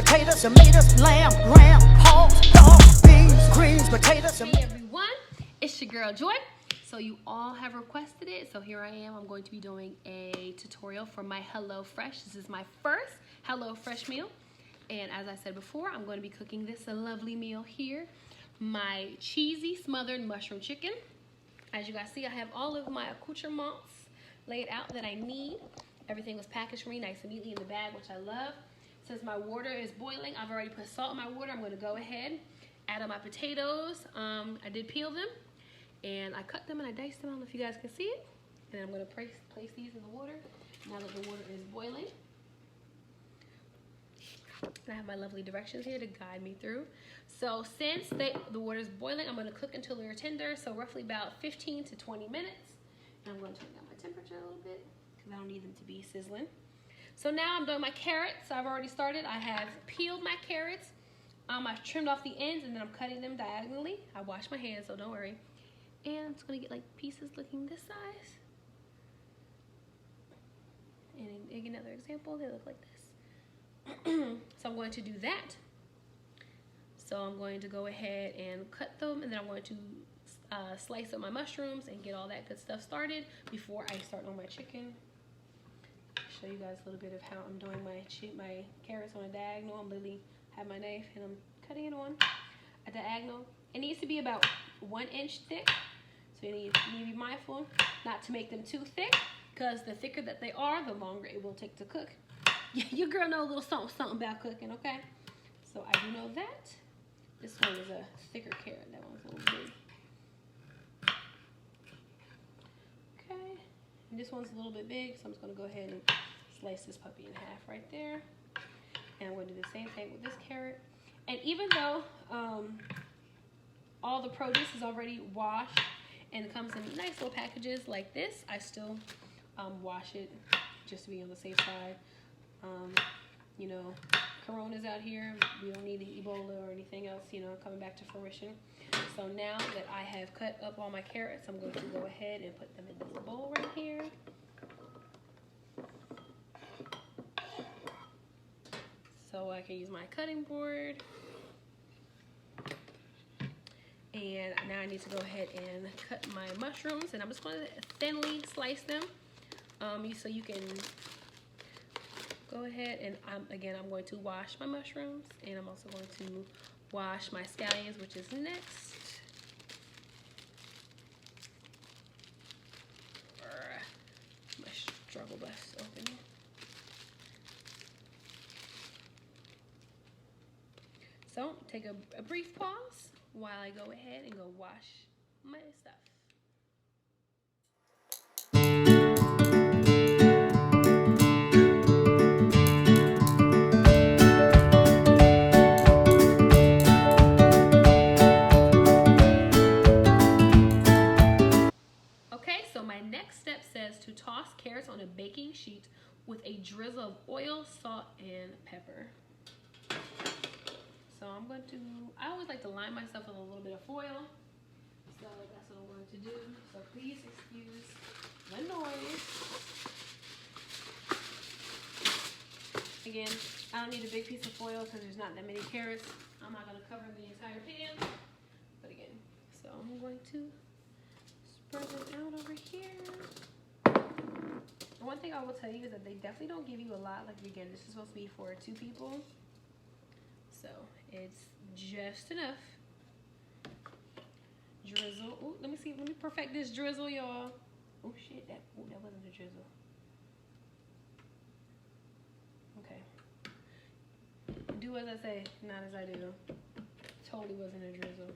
potatoes, tomatoes, lamb, ram, pork, dog, beans, greens, potatoes. Hey everyone, it's your girl Joy. So you all have requested it, so here I am. I'm going to be doing a tutorial for my HelloFresh. This is my first HelloFresh meal. And as I said before, I'm going to be cooking this lovely meal here. My cheesy smothered mushroom chicken. As you guys see, I have all of my accoutrements laid out that I need. Everything was packaged for me nice and neatly in the bag, which I love. Since my water is boiling, I've already put salt in my water. I'm going to go ahead, add on my potatoes. I did peel them, and I cut them and I diced them. I don't know if you guys can see it. And I'm going to place these in the water now that the water is boiling. And I have my lovely directions here to guide me through. So since the water is boiling, I'm going to cook until they're tender, so roughly about 15 to 20 minutes. And I'm going to turn down my temperature a little bit because I don't need them to be sizzling. So now I'm doing my carrots. I've already started. I have peeled my carrots. I've trimmed off the ends and then I'm cutting them diagonally. I wash my hands, so don't worry. And I'm just going to get like pieces looking this size. And another example, they look like this. So I'm going to do that. So I'm going to go ahead and cut them, and then I'm going to slice up my mushrooms and get all that good stuff started before I start on my chicken. Show you guys a little bit of how I'm doing my carrots on a diagonal. I'm literally have my knife and I'm cutting it on a diagonal. It needs to be about 1 inch thick, so you need to be mindful not to make them too thick, because the thicker that they are, the longer it will take to cook. Yeah, your girl know a little something about cooking, okay? So I do know that. This one is a thicker carrot. That one's a little big. Okay, and this one's a little bit big, so I'm just gonna go ahead and slice this puppy in half right there. And I'm gonna do the same thing with this carrot. And even though all the produce is already washed and comes in nice little packages like this, I still wash it just to be on the safe side. You know, Corona's out here. We don't need Ebola or anything else, you know, coming back to fruition. So now that I have cut up all my carrots, I'm going to go ahead and put them in this bowl right here. So I can use my cutting board. And now I need to go ahead and cut my mushrooms, and I'm just going to thinly slice them. So you can go ahead and I'm going to wash my mushrooms, and I'm also going to wash my scallions, which is next. My struggle bus open. So take a brief pause while I go ahead and go wash my stuff. Okay, so my next step says to toss carrots on a baking sheet with a drizzle of oil, salt, and pepper. So I always like to line myself with a little bit of foil. So that's what I'm going to do. So please excuse the noise. Again, I don't need a big piece of foil because there's not that many carrots. I'm not going to cover the entire pan. But again, so I'm going to spread it out over here. And one thing I will tell you is that they definitely don't give you a lot. Like again, this is supposed to be for 2 people. So it's just enough. Drizzle. Ooh, let me perfect this drizzle, y'all. Oh shit, that wasn't a drizzle. Okay. Do as I say, not as I do. Totally wasn't a drizzle.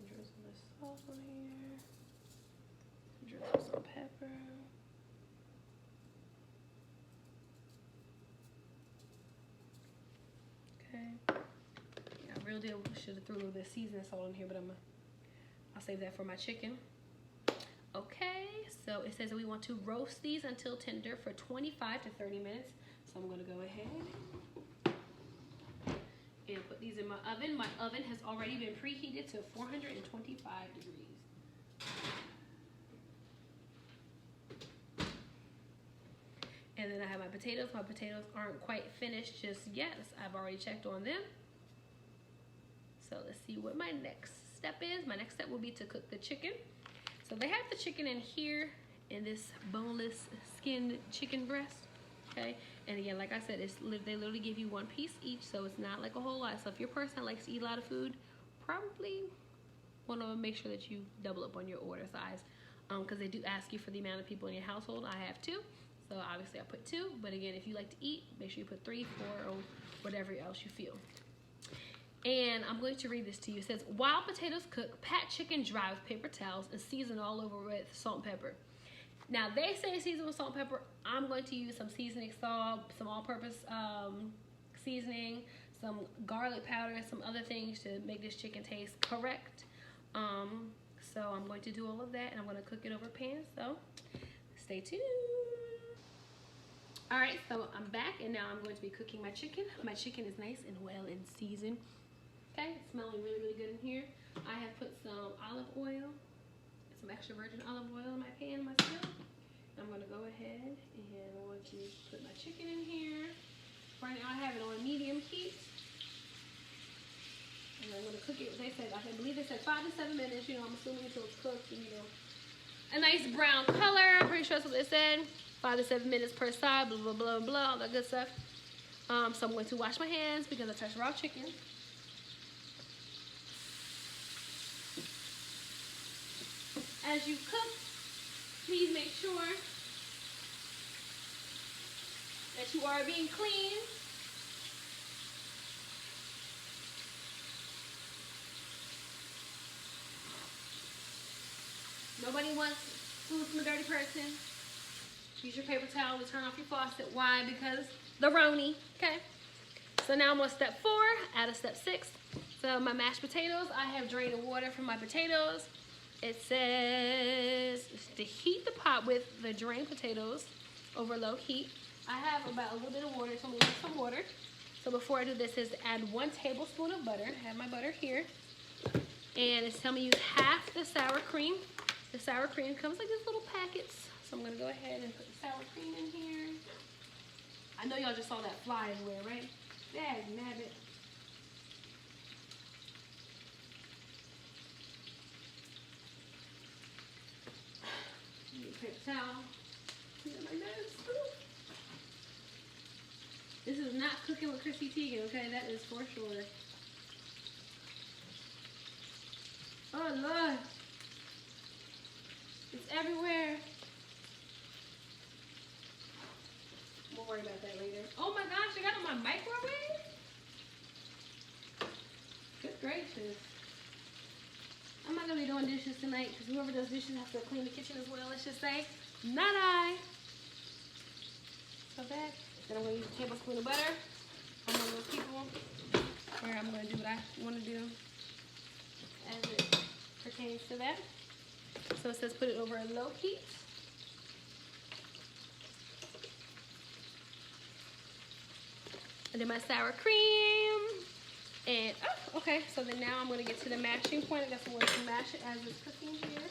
Drizzle this salt on here. Drizzle some pepper. Okay. Yeah, I really should have threw a little bit of seasoning salt in here, but I'll save that for my chicken. Okay, so it says that we want to roast these until tender for 25 to 30 minutes. So I'm gonna go ahead and put these in my oven. My oven has already been preheated to 425 degrees. And then I have my potatoes. My potatoes aren't quite finished just yet. I've already checked on them. So let's see what my next step is. My next step will be to cook the chicken. So they have the chicken in here in this boneless skinned chicken breast. Okay, and again, like I said, they literally give you one piece each, so it's not like a whole lot. So if you're a person that likes to eat a lot of food, probably want to make sure that you double up on your order size, because they do ask you for the amount of people in your household. I have 2, so obviously I put 2. But again, if you like to eat, make sure you put 3, 4, or whatever else you feel. And I'm going to read this to you. It says, while potatoes cook, pat chicken dry with paper towels and season all over with salt and pepper. Now, they say season with salt and pepper. I'm going to use some seasoning salt, some all-purpose seasoning, some garlic powder, and some other things to make this chicken taste correct. So I'm going to do all of that, and I'm going to cook it over a pan. So stay tuned. All right, so I'm back, and now I'm going to be cooking my chicken. My chicken is nice and well in season. Okay, it's smelling really, really good in here. I have put some olive oil, some extra virgin olive oil in my pan myself. I'm gonna go ahead and I'm going to put my chicken in here. Right now I have it on medium heat. And I'm gonna cook it, I believe they said 5 to 7 minutes, you know, I'm assuming until it's cooked and, you know, a nice brown color. I'm pretty sure that's what they said. 5 to 7 minutes per side, blah, blah, blah, blah, all that good stuff. So I'm going to wash my hands because I touched raw chicken. As you cook, please make sure that you are being clean. Nobody wants food from a dirty person. Use your paper towel to turn off your faucet. Why? Because the Roni. Okay. So now I'm on step 4, add a step 6. So my mashed potatoes, I have drained the water from my potatoes. It says to heat the pot with the drained potatoes over low heat. I have about a little bit of water, so I'm going to add some water. So before I do this, is to add 1 tablespoon of butter. I have my butter here. And it's telling me use half the sour cream. The sour cream comes like these little packets. So I'm going to go ahead and put the sour cream in here. I know y'all just saw that fly everywhere, right? Dag nabbit. Paper towel. My nose. This is not cooking with Chrissy Teigen, okay? That is for sure. Oh Lord. It's everywhere. We'll worry about that later. Oh my gosh, I got it on my microwave? Good gracious. I'm not going to be doing dishes tonight because whoever does dishes has to clean the kitchen as well, let's just say. Not I. So that. Then I'm going to use a tablespoon of butter. I'm one of those people where I'm going to do what I want to do as it pertains to that. So it says put it over a low heat. And then my sour cream. And, oh, okay, so then now I'm going to get to the mashing point. I guess I'm going to mash it as it's cooking here.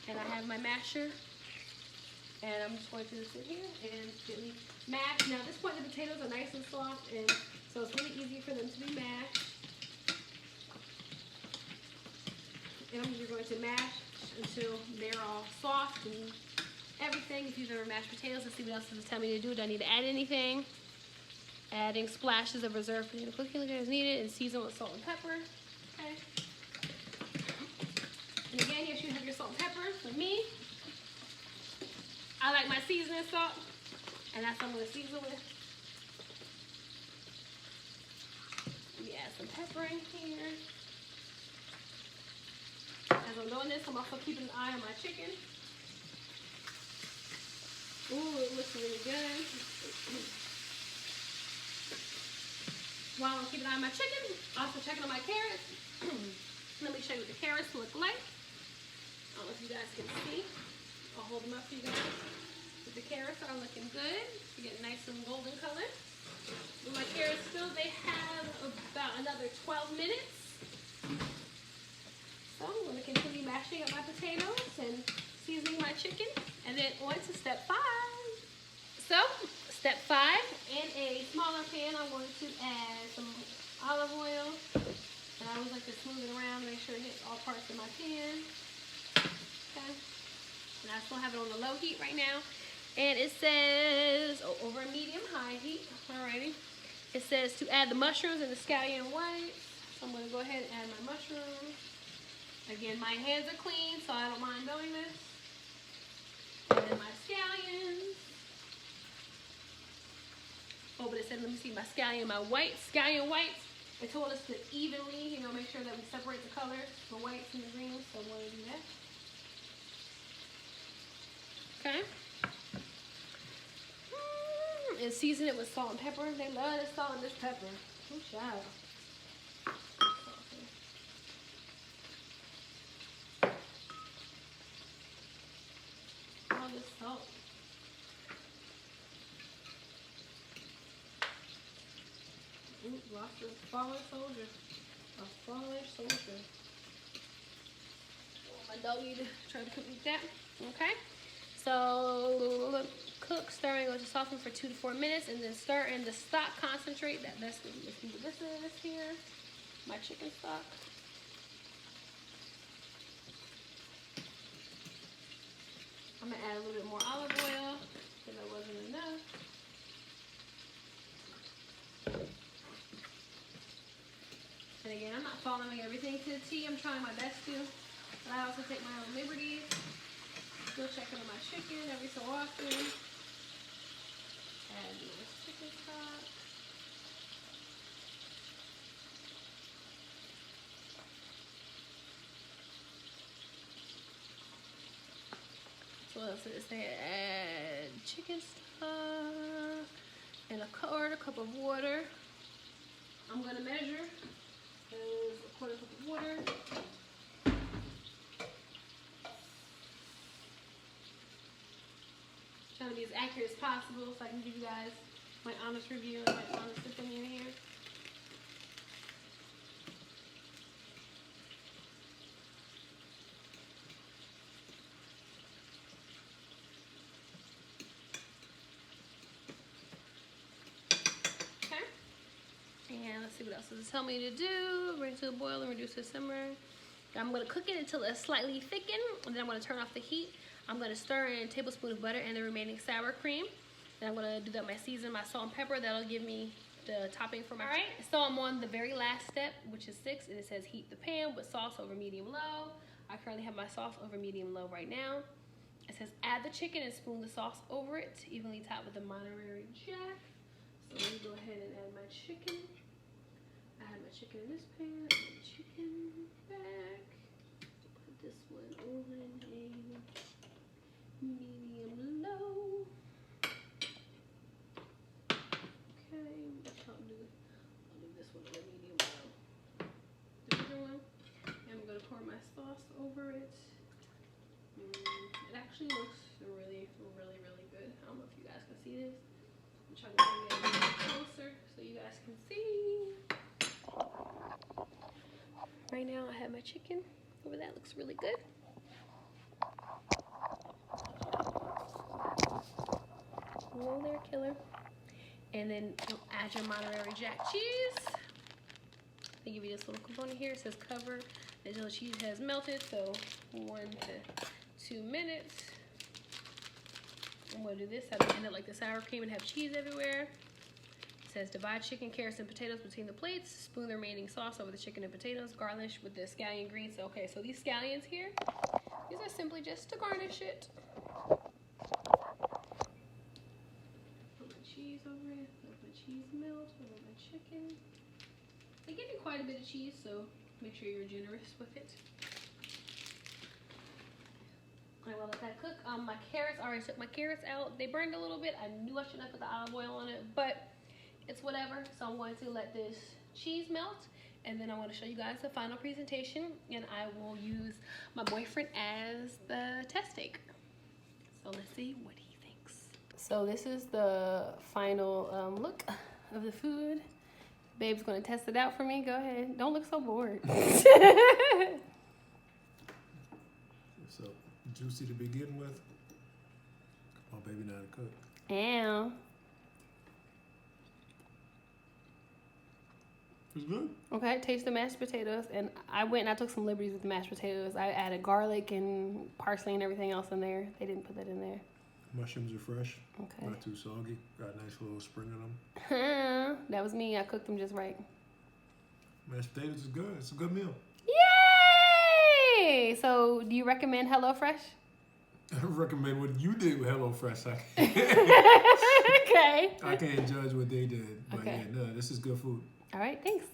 And I have my masher. And I'm just going to sit here and gently mash. Now, at this point, the potatoes are nice and soft, and so it's really easy for them to be mashed. And you're going to mash until they're all soft and everything. If you've ever mashed potatoes, let's see what else does it tell me to do. Do I need to add anything? Adding splashes of reserved potato cooking liquor as needed and season with salt and pepper. Okay. And again, you should have your salt and pepper. For me, I like my seasoning salt, and that's what I'm going to season with. Let me add some pepper in here. As I'm doing this, I'm also keeping an eye on my chicken. Ooh, it looks really good. While I'm keeping an eye on my chicken, also checking on my carrots. Let me show you what the carrots look like. I don't know if you guys can see. I'll hold them up for you guys. But the carrots are looking good. They're getting nice and golden color. With my carrots still, they have about another 12 minutes. So I'm going to continue mashing up my potatoes and seasoning my chicken. And then on to step 5. So I'm going to add some olive oil. And I always like to smooth it around, make sure it hits all parts of my pan. Okay. And I still have it on the low heat right now. And it says, over medium-high heat. Alrighty. It says to add the mushrooms and the scallion whites. So I'm going to go ahead and add my mushrooms. Again, my hands are clean, so I don't mind doing this. And then my scallions. Oh, but it said, let me see, my scallion, my whites. Scallion whites, it told us to evenly, make sure that we separate the colors, the whites and the greens. So I'm going to do that. Okay. And season it with salt and pepper. They love this salt and this pepper. Oh, child. All this salt. Ooh, lost a fallen soldier. A fallen soldier. Oh, my doggy tried to cook with that. Okay. So cook, stirring, go to soften for 2 to 4 minutes, and then stir in the stock concentrate. That's what this is here. My chicken stock. I'm gonna add a little bit more olive oil because that wasn't enough. And again, I'm not following everything to the T. I'm trying my best to, but I also take my own liberties. Still checking on my chicken every so often. Add this chicken stock. So what else did it say? Add chicken stock and a cup of water. I'm gonna measure. There's a quarter cup of water. Trying to be as accurate as possible so I can give you guys my honest review and my honest opinion here. Okay. And let's see what else does it tell me to do. Bring to a boil and reduce to simmer. I'm going to cook it until it's slightly thickened, and then I'm going to turn off the heat. I'm going to stir in a tablespoon of butter and the remaining sour cream. Then I'm going to do that my season, my salt and pepper. That'll give me the topping for my chicken. Alright, so I'm on the very last step, which is 6, and it says heat the pan with sauce over medium-low. I currently have my sauce over medium-low right now. It says add the chicken and spoon the sauce over it to evenly top with the Monterey Jack. So let me go ahead and add my chicken. I have my chicken in this pan, add the chicken back. Put this one on a medium-low. Okay, I'll do this one on a medium-low. The bigger one. And I'm going to pour my sauce over it. It actually looks really, really, really good. I don't know if you guys can see this. I'm trying to bring it a little closer so you guys can see. Right now I have my chicken over that. Looks really good. Hello there, killer. And then add your Monterey Jack cheese. They give you this little component here. It says cover until the cheese has melted. So 1 to 2 minutes. I'm going to do this. I end up like the sour cream and have cheese everywhere. It says divide chicken, carrots, and potatoes between the plates. Spoon the remaining sauce over the chicken and potatoes. Garnish with the scallion greens. So, okay, so these scallions here, these are simply just to garnish it. Put my cheese over it. Let my cheese melt over my chicken. They give you quite a bit of cheese, so make sure you're generous with it. I will let that cook. My carrots, I already took my carrots out. They burned a little bit. I knew I shouldn't have put the olive oil on it, but it's whatever. So I'm going to let this cheese melt, and then I want to show you guys the final presentation, and I will use my boyfriend as the test take. So let's see what he thinks. So this is the final look of the food. Babe's going to test it out for me. Go ahead. Don't look so bored. So juicy to begin with. Come on, baby, now to cook. Ow. It's good. Okay, taste the mashed potatoes. And I went and I took some liberties with the mashed potatoes. I added garlic and parsley and everything else in there. They didn't put that in there. Mushrooms are fresh. Okay. Not too soggy. Got a nice little spring in them. That was me. I cooked them just right. Mashed potatoes is good. It's a good meal. Yay! So, do you recommend HelloFresh? I recommend what you did with HelloFresh. Okay. I can't judge what they did. But Okay. yeah, no, this is good food. All right, thanks.